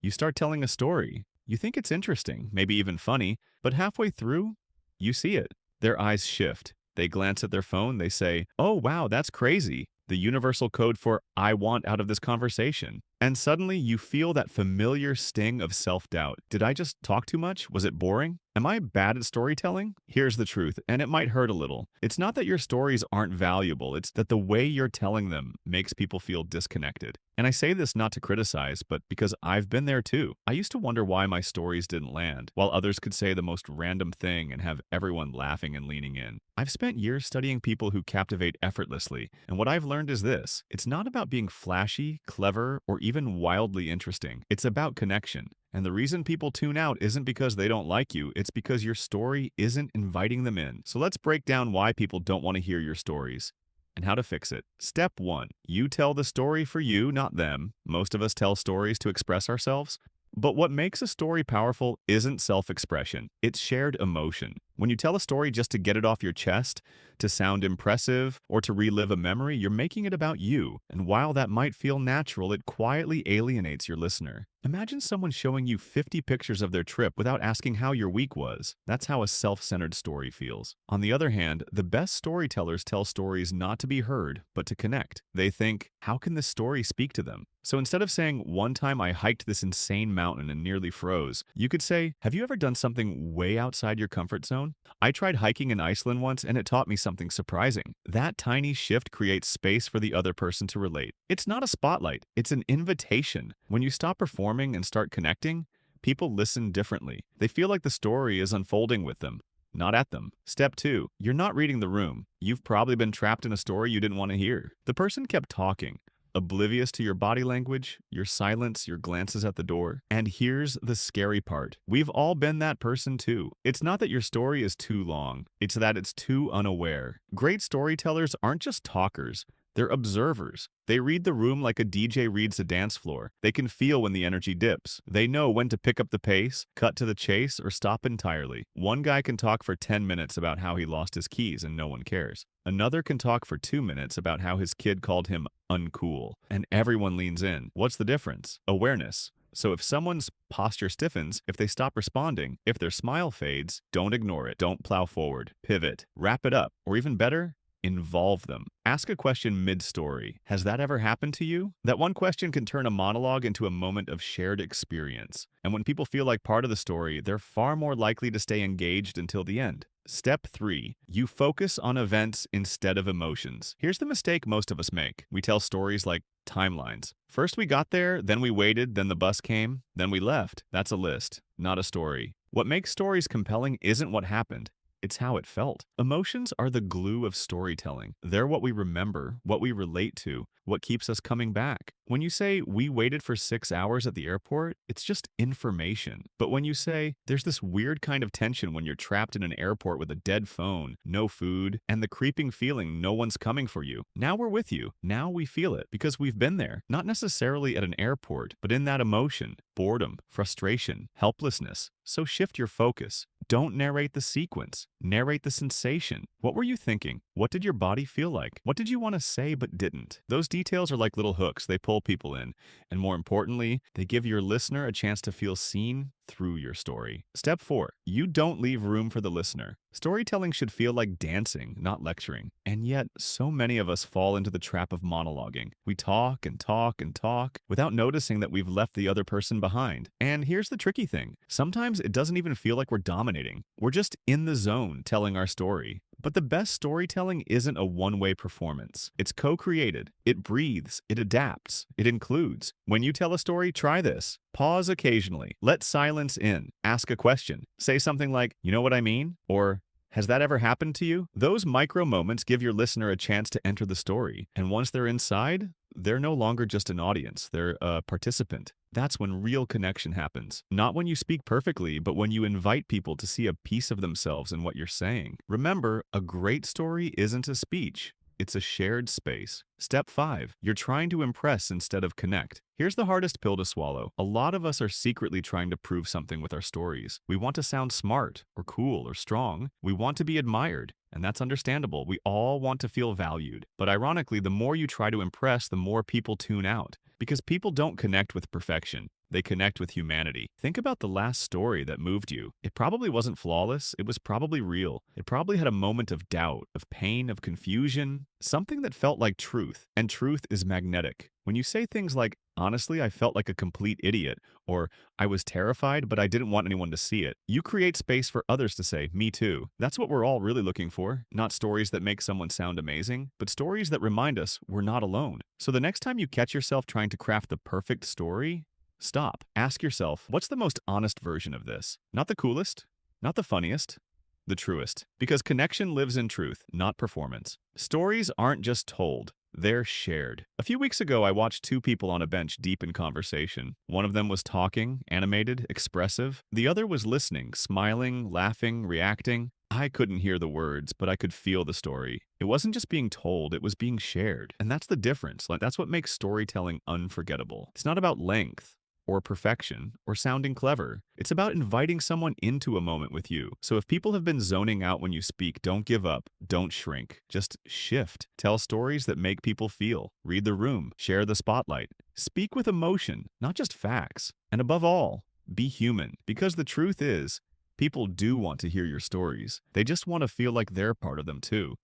You start telling a story. You think it's interesting, maybe even funny, but halfway through, you see it. Their eyes shift. They glance at their phone. They say, "Oh, wow, that's crazy." The universal code for "I want out of this conversation." And suddenly you feel that familiar sting of self-doubt. Did I just talk too much? Was it boring? Am I bad at storytelling? Here's the truth, and it might hurt a little. It's not that your stories aren't valuable, it's that the way you're telling them makes people feel disconnected. And I say this not to criticize, but because I've been there too. I used to wonder why my stories didn't land, while others could say the most random thing and have everyone laughing and leaning in. I've spent years studying people who captivate effortlessly, and what I've learned is this: it's not about being flashy, clever, or even wildly interesting. It's about connection. And the reason people tune out isn't because they don't like you, it's because your story isn't inviting them in. So let's break down why people don't want to hear your stories and how to fix it. Step 1. You tell the story for you, not them. Most of us tell stories to express ourselves. But what makes a story powerful isn't self-expression, it's shared emotion. When you tell a story just to get it off your chest, to sound impressive, or to relive a memory, you're making it about you. And while that might feel natural, it quietly alienates your listener. Imagine someone showing you 50 pictures of their trip without asking how your week was. That's how a self-centered story feels. On the other hand, the best storytellers tell stories not to be heard, but to connect. They think, how can this story speak to them? So instead of saying, "One time I hiked this insane mountain and nearly froze," you could say, "Have you ever done something way outside your comfort zone? I tried hiking in Iceland once and it taught me something surprising." That tiny shift creates space for the other person to relate. It's not a spotlight, it's an invitation. When you stop performing and start connecting, people listen differently. They feel like the story is unfolding with them, not at them. Step 2. You're not reading the room. You've probably been trapped in a story you didn't want to hear. The person kept talking, oblivious to your body language, your silence, your glances at the door. And here's the scary part. We've all been that person too. It's not that your story is too long, it's that it's too unaware. Great storytellers aren't just talkers, they're observers. They read the room like a DJ reads a dance floor. They can feel when the energy dips. They know when to pick up the pace, cut to the chase, or stop entirely. One guy can talk for 10 minutes about how he lost his keys and no one cares. Another can talk for 2 minutes about how his kid called him uncool, and everyone leans in. What's the difference? Awareness. So if someone's posture stiffens, if they stop responding, if their smile fades, don't ignore it. Don't plow forward. Pivot. Wrap it up. Or even better, involve them. Ask a question mid-story. Has that ever happened to you? That one question can turn a monologue into a moment of shared experience. And when people feel like part of the story, they're far more likely to stay engaged until the end. Step 3. You focus on events instead of emotions. Here's the mistake most of us make. We tell stories like timelines. First we got there, then we waited, then the bus came, then we left. That's a list, not a story. What makes stories compelling isn't what happened. It's how it felt. Emotions are the glue of storytelling. They're what we remember, what we relate to, what keeps us coming back. When you say, "We waited for 6 hours at the airport," it's just information. But when you say, "There's this weird kind of tension when you're trapped in an airport with a dead phone, no food, and the creeping feeling no one's coming for you," now we're with you. Now we feel it because we've been there. Not necessarily at an airport, but in that emotion, boredom, frustration, helplessness. So shift your focus. Don't narrate the sequence. Narrate the sensation. What were you thinking? What did your body feel like? What did you want to say but didn't? Those details are like little hooks. They pull people in. And more importantly, they give your listener a chance to feel seen through your story. Step 4. You don't leave room for the listener. Storytelling should feel like dancing, not lecturing. And yet, so many of us fall into the trap of monologuing. We talk and talk and talk without noticing that we've left the other person behind. And here's the tricky thing. Sometimes it doesn't even feel like we're dominating. We're just in the zone telling our story. But the best storytelling isn't a one-way performance. It's co-created. It breathes. It adapts. It includes. When you tell a story, try this. Pause occasionally. Let silence in. Ask a question. Say something like, "You know what I mean?" Or, "Has that ever happened to you?" Those micro moments give your listener a chance to enter the story. And once they're inside, they're no longer just an audience. They're a participant. That's when real connection happens. Not when you speak perfectly, but when you invite people to see a piece of themselves in what you're saying. Remember, a great story isn't a speech. It's a shared space. Step 5. You're trying to impress instead of connect. Here's the hardest pill to swallow. A lot of us are secretly trying to prove something with our stories. We want to sound smart or cool or strong. We want to be admired. And that's understandable. We all want to feel valued. But ironically, the more you try to impress, the more people tune out. Because people don't connect with perfection. They connect with humanity. Think about the last story that moved you. It probably wasn't flawless. It was probably real. It probably had a moment of doubt, of pain, of confusion, something that felt like truth. And truth is magnetic. When you say things like, honestly, I felt like a complete idiot, or I was terrified, but I didn't want anyone to see it, you create space for others to say, me too. That's what we're all really looking for. Not stories that make someone sound amazing, but stories that remind us we're not alone. So the next time you catch yourself trying to craft the perfect story, stop. Ask yourself, what's the most honest version of this? Not the coolest, not the funniest, the truest. Because connection lives in truth, not performance. Stories aren't just told. They're shared. A few weeks ago, I watched two people on a bench deep in conversation. One of them was talking, animated, expressive. The other was listening, smiling, laughing, reacting. I couldn't hear the words, but I could feel the story. It wasn't just being told, it was being shared. And that's the difference. That's what makes storytelling unforgettable. It's not about length or perfection, or sounding clever. It's about inviting someone into a moment with you. So if people have been zoning out when you speak, don't give up, don't shrink. Just shift. Tell stories that make people feel. Read the room. Share the spotlight. Speak with emotion, not just facts. And above all, be human. Because the truth is, people do want to hear your stories. They just want to feel like they're part of them too.